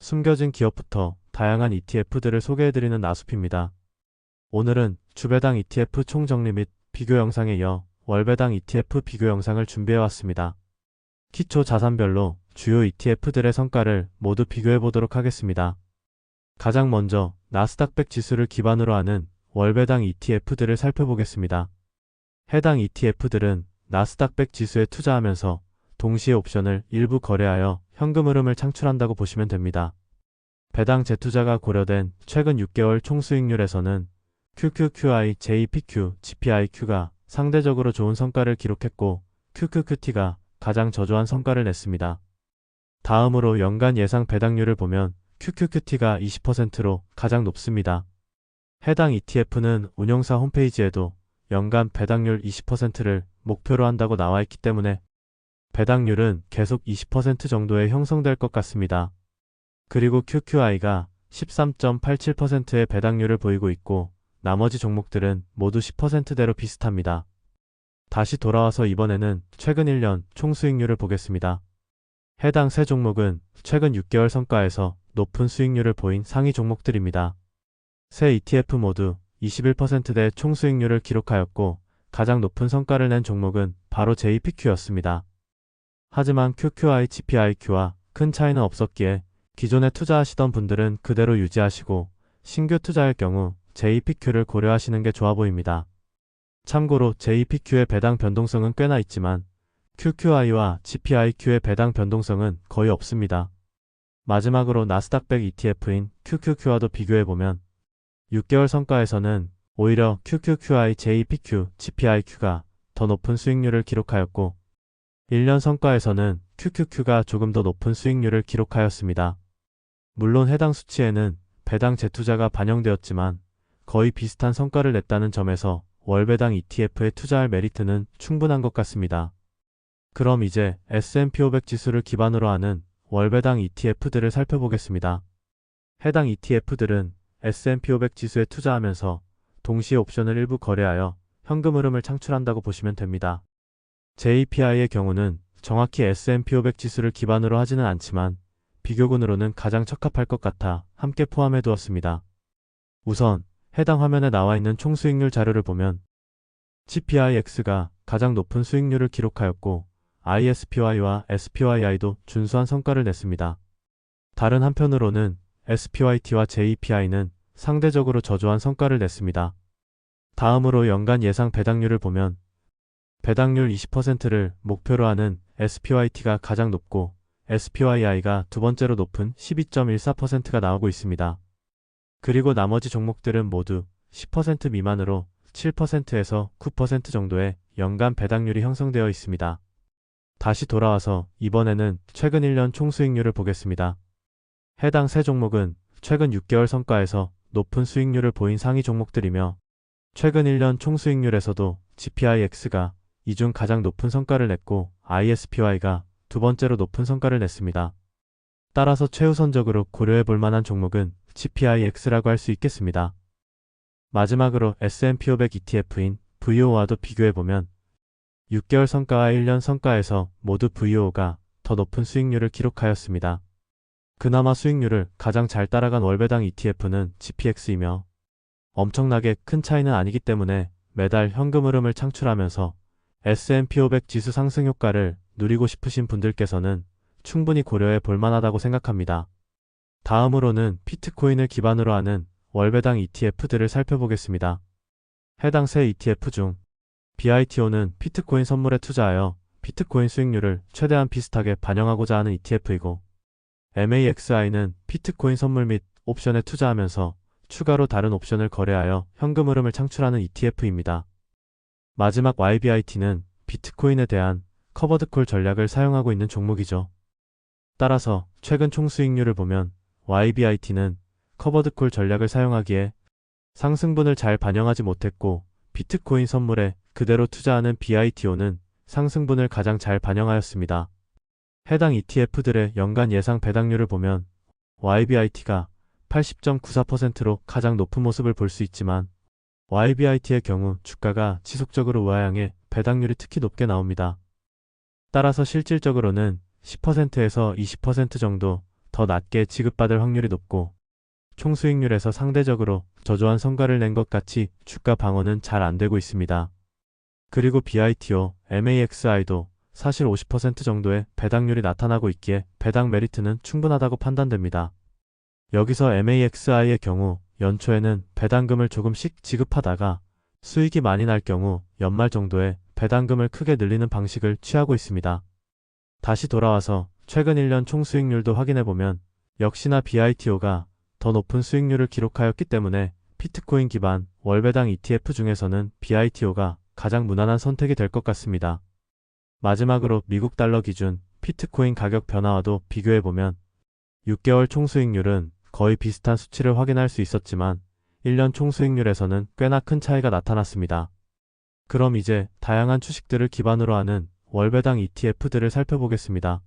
숨겨진 기업부터 다양한 ETF들을 소개해드리는 나숲입니다. 오늘은 주배당 ETF 총정리 및 비교 영상에 이어 월배당 ETF 비교 영상을 준비해왔습니다. 기초 자산별로 주요 ETF들의 성과를 모두 비교해보도록 하겠습니다. 가장 먼저 나스닥 100 지수를 기반으로 하는 월배당 ETF들을 살펴보겠습니다. 해당 ETF들은 나스닥 100 지수에 투자하면서 동시에 옵션을 일부 거래하여 현금 흐름을 창출한다고 보시면 됩니다. 배당 재투자가 고려된 최근 6개월 총수익률에서는 QQQI, JPQ, GPIQ가 상대적으로 좋은 성과를 기록했고 QQQT가 가장 저조한 성과를 냈습니다. 다음으로 연간 예상 배당률을 보면 QQQT가 20%로 가장 높습니다. 해당 ETF는 운용사 홈페이지에도 연간 배당률 20%를 목표로 한다고 나와 있기 때문에 배당률은 계속 20% 정도에 형성될 것 같습니다. 그리고 QQI가 13.87%의 배당률을 보이고 있고 나머지 종목들은 모두 10%대로 비슷합니다. 다시 돌아와서 이번에는 최근 1년 총수익률을 보겠습니다. 해당 세 종목은 최근 6개월 성과에서 높은 수익률을 보인 상위 종목들입니다. 세 ETF 모두 21%대 총수익률을 기록하였고 가장 높은 성과를 낸 종목은 바로 JPQ였습니다. 하지만 QQI, GPIQ와 큰 차이는 없었기에 기존에 투자하시던 분들은 그대로 유지하시고 신규 투자할 경우 JPQ를 고려하시는 게 좋아 보입니다. 참고로 JPQ의 배당 변동성은 꽤나 있지만 QQI와 GPIQ의 배당 변동성은 거의 없습니다. 마지막으로 나스닥 100 ETF인 QQQ와도 비교해보면 6개월 성과에서는 오히려 QQQI, JPQ, GPIQ가 더 높은 수익률을 기록하였고 1년 성과에서는 QQQ가 조금 더 높은 수익률을 기록하였습니다. 물론 해당 수치에는 배당 재투자가 반영되었지만 거의 비슷한 성과를 냈다는 점에서 월배당 ETF에 투자할 메리트는 충분한 것 같습니다. 그럼 이제 S&P 500 지수를 기반으로 하는 월배당 ETF들을 살펴보겠습니다. 해당 ETF들은 S&P 500 지수에 투자하면서 동시에 옵션을 일부 거래하여 현금 흐름을 창출한다고 보시면 됩니다. JPI의 경우는 정확히 S&P 500 지수를 기반으로 하지는 않지만 비교군으로는 가장 적합할 것 같아 함께 포함해 두었습니다. 우선 해당 화면에 나와 있는 총수익률 자료를 보면 GPIX가 가장 높은 수익률을 기록하였고 ISPY와 SPYI도 준수한 성과를 냈습니다. 다른 한편으로는 SPYT와 JPI는 상대적으로 저조한 성과를 냈습니다. 다음으로 연간 예상 배당률을 보면 배당률 20%를 목표로 하는 SPYT가 가장 높고 SPYI가 두 번째로 높은 12.14%가 나오고 있습니다. 그리고 나머지 종목들은 모두 10% 미만으로 7%에서 9% 정도의 연간 배당률이 형성되어 있습니다. 다시 돌아와서 이번에는 최근 1년 총수익률을 보겠습니다. 해당 세 종목은 최근 6개월 성과에서 높은 수익률을 보인 상위 종목들이며 최근 1년 총수익률에서도 GPIX가 이 중 가장 높은 성과를 냈고 ISPY가 두 번째로 높은 성과를 냈습니다. 따라서 최우선적으로 고려해 볼 만한 종목은 GPIX라고 할 수 있겠습니다. 마지막으로 S&P 500 ETF인 VO와도 비교해보면 6개월 성과와 1년 성과에서 모두 VO가 더 높은 수익률을 기록하였습니다. 그나마 수익률을 가장 잘 따라간 월배당 ETF는 GPX이며 엄청나게 큰 차이는 아니기 때문에 매달 현금 흐름을 창출하면서 S&P 500 지수 상승 효과를 누리고 싶으신 분들께서는 충분히 고려해 볼 만하다고 생각합니다. 다음으로는 피트코인을 기반으로 하는 월배당 ETF들을 살펴보겠습니다. 해당 세 ETF 중 BITO는 피트코인 선물에 투자하여 피트코인 수익률을 최대한 비슷하게 반영하고자 하는 ETF이고 MAXI는 피트코인 선물 및 옵션에 투자하면서 추가로 다른 옵션을 거래하여 현금 흐름을 창출하는 ETF입니다. 마지막 YBIT는 비트코인에 대한 커버드콜 전략을 사용하고 있는 종목이죠. 따라서 최근 총수익률을 보면 YBIT는 커버드콜 전략을 사용하기에 상승분을 잘 반영하지 못했고 비트코인 선물에 그대로 투자하는 BITO는 상승분을 가장 잘 반영하였습니다. 해당 ETF들의 연간 예상 배당률을 보면 YBIT가 80.94%로 가장 높은 모습을 볼 수 있지만 YBIT의 경우 주가가 지속적으로 우하향해 배당률이 특히 높게 나옵니다. 따라서 실질적으로는 10%에서 20% 정도 더 낮게 지급받을 확률이 높고 총 수익률에서 상대적으로 저조한 성과를 낸 것 같이 주가 방어는 잘 안되고 있습니다. 그리고 BITO, MAXI도 사실 50% 정도의 배당률이 나타나고 있기에 배당 메리트는 충분하다고 판단됩니다. 여기서 MAXI의 경우 연초에는 배당금을 조금씩 지급하다가 수익이 많이 날 경우 연말 정도에 배당금을 크게 늘리는 방식을 취하고 있습니다. 다시 돌아와서 최근 1년 총 수익률도 확인해보면 역시나 BITO가 더 높은 수익률을 기록하였기 때문에 피트코인 기반 월배당 ETF 중에서는 BITO가 가장 무난한 선택이 될 것 같습니다. 마지막으로 미국 달러 기준 피트코인 가격 변화와도 비교해보면 6개월 총 수익률은 거의 비슷한 수치를 확인할 수 있었지만 1년 총 수익률에서는 꽤나 큰 차이가 나타났습니다. 그럼 이제 다양한 주식들을 기반으로 하는 월배당 ETF들을 살펴보겠습니다.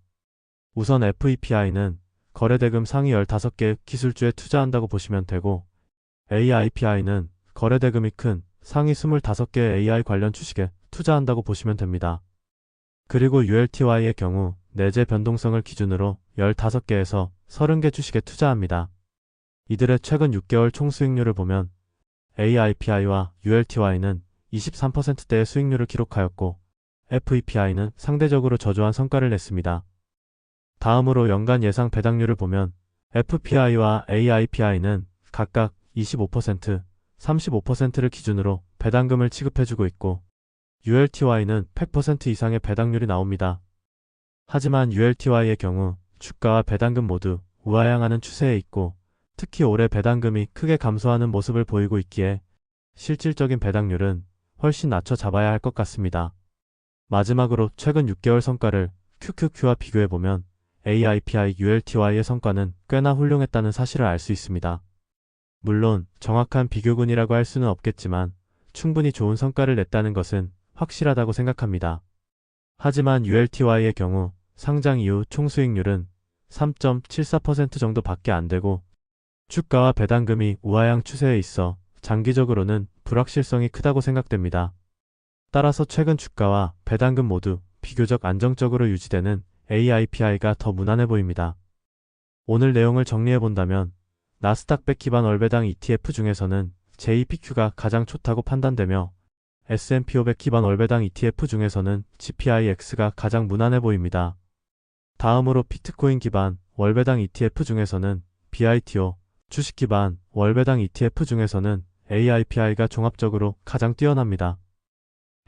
우선 FEPI는 거래대금 상위 15개의 기술주에 투자한다고 보시면 되고 AIPI는 거래대금이 큰 상위 25개의 AI 관련 주식에 투자한다고 보시면 됩니다. 그리고 ULTY의 경우 내재 변동성을 기준으로 15개에서 30개 주식에 투자합니다. 이들의 최근 6개월 총 수익률을 보면 AIPI와 ULTY는 23%대의 수익률을 기록하였고 FEPI는 상대적으로 저조한 성과를 냈습니다. 다음으로 연간 예상 배당률을 보면 FPI와 AIPI는 각각 25%, 35%를 기준으로 배당금을 지급해주고 있고 ULTY는 100% 이상의 배당률이 나옵니다. 하지만 ULTY의 경우 주가와 배당금 모두 우하향하는 추세에 있고 특히 올해 배당금이 크게 감소하는 모습을 보이고 있기에 실질적인 배당률은 훨씬 낮춰 잡아야 할 것 같습니다. 마지막으로 최근 6개월 성과를 QQQ와 비교해보면 AIPI ULTY의 성과는 꽤나 훌륭했다는 사실을 알 수 있습니다. 물론 정확한 비교군이라고 할 수는 없겠지만 충분히 좋은 성과를 냈다는 것은 확실하다고 생각합니다. 하지만 ULTY의 경우 상장 이후 총 수익률은 3.74% 정도밖에 안 되고 주가와 배당금이 우하향 추세에 있어 장기적으로는 불확실성이 크다고 생각됩니다. 따라서 최근 주가와 배당금 모두 비교적 안정적으로 유지되는 AIPI가 더 무난해 보입니다. 오늘 내용을 정리해본다면 나스닥 100 기반 월배당 ETF 중에서는 JPQ가 가장 좋다고 판단되며 S&P 500 기반 월배당 ETF 중에서는 GPIX가 가장 무난해 보입니다. 다음으로 피트코인 기반 월배당 ETF 중에서는 BITO, 주식 기반 월배당 ETF 중에서는 AIPI가 종합적으로 가장 뛰어납니다.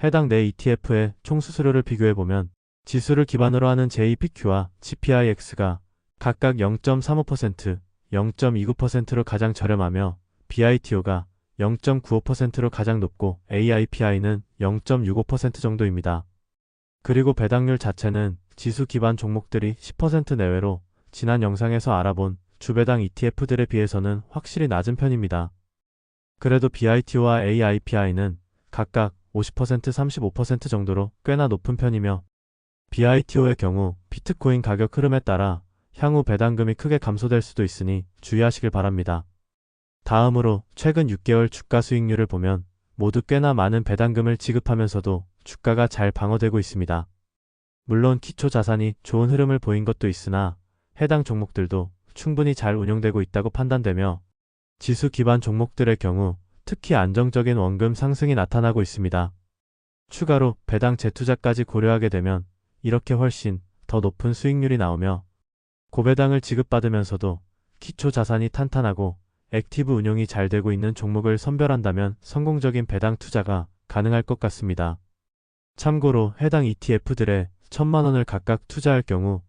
해당 네 ETF의 총 수수료를 비교해보면 지수를 기반으로 하는 JPQ와 GPIX가 각각 0.35%, 0.29%로 가장 저렴하며 BITO가 0.95%로 가장 높고 AIPI는 0.65% 정도입니다. 그리고 배당률 자체는 지수 기반 종목들이 10% 내외로 지난 영상에서 알아본 주배당 ETF들에 비해서는 확실히 낮은 편입니다. 그래도 BITO와 AIPI는 각각 50%, 35% 정도로 꽤나 높은 편이며 BITO의 경우 비트코인 가격 흐름에 따라 향후 배당금이 크게 감소될 수도 있으니 주의하시길 바랍니다. 다음으로 최근 6개월 주가 수익률을 보면 모두 꽤나 많은 배당금을 지급하면서도 주가가 잘 방어되고 있습니다. 물론 기초 자산이 좋은 흐름을 보인 것도 있으나 해당 종목들도 충분히 잘 운용되고 있다고 판단되며 지수 기반 종목들의 경우 특히 안정적인 원금 상승이 나타나고 있습니다. 추가로 배당 재투자까지 고려하게 되면 이렇게 훨씬 더 높은 수익률이 나오며 고배당을 지급받으면서도 기초 자산이 탄탄하고 액티브 운용이 잘 되고 있는 종목을 선별한다면 성공적인 배당 투자가 가능할 것 같습니다. 참고로 해당 ETF들의 1000만원을 각각 투자할 경우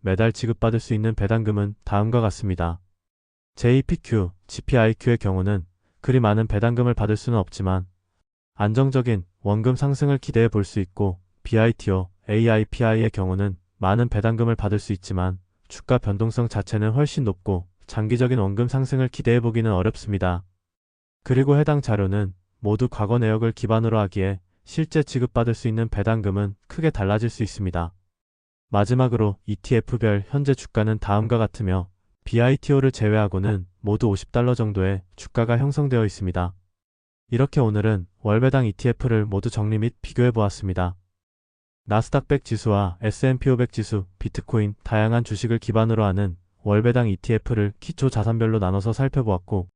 매달 지급받을 수 있는 배당금은 다음과 같습니다. JPQ, GPIQ의 경우는 그리 많은 배당금을 받을 수는 없지만 안정적인 원금 상승을 기대해 볼 수 있고 BITO, AIPI의 경우는 많은 배당금을 받을 수 있지만 주가 변동성 자체는 훨씬 높고 장기적인 원금 상승을 기대해 보기는 어렵습니다. 그리고 해당 자료는 모두 과거 내역을 기반으로 하기에 실제 지급받을 수 있는 배당금은 크게 달라질 수 있습니다. 마지막으로 ETF별 현재 주가는 다음과 같으며 BITO를 제외하고는 모두 $50 정도의 주가가 형성되어 있습니다. 이렇게 오늘은 월배당 ETF를 모두 정리 및 비교해 보았습니다. 나스닥 100 지수와 S&P 500 지수, 비트코인, 다양한 주식을 기반으로 하는 월배당 ETF를 기초 자산별로 나눠서 살펴보았고,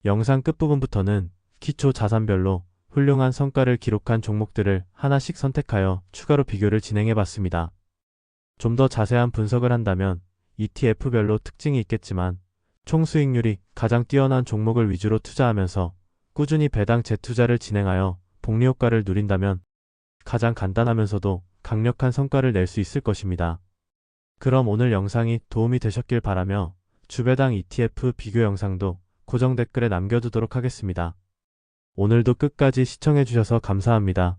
영상 끝부분부터는 기초 자산별로 훌륭한 성과를 기록한 종목들을 하나씩 선택하여 추가로 비교를 진행해봤습니다. 좀 더 자세한 분석을 한다면 ETF별로 특징이 있겠지만 총 수익률이 가장 뛰어난 종목을 위주로 투자하면서 꾸준히 배당 재투자를 진행하여 복리 효과를 누린다면 가장 간단하면서도 강력한 성과를 낼 수 있을 것입니다. 그럼 오늘 영상이 도움이 되셨길 바라며 주배당 ETF 비교 영상도 고정 댓글에 남겨두도록 하겠습니다. 오늘도 끝까지 시청해주셔서 감사합니다.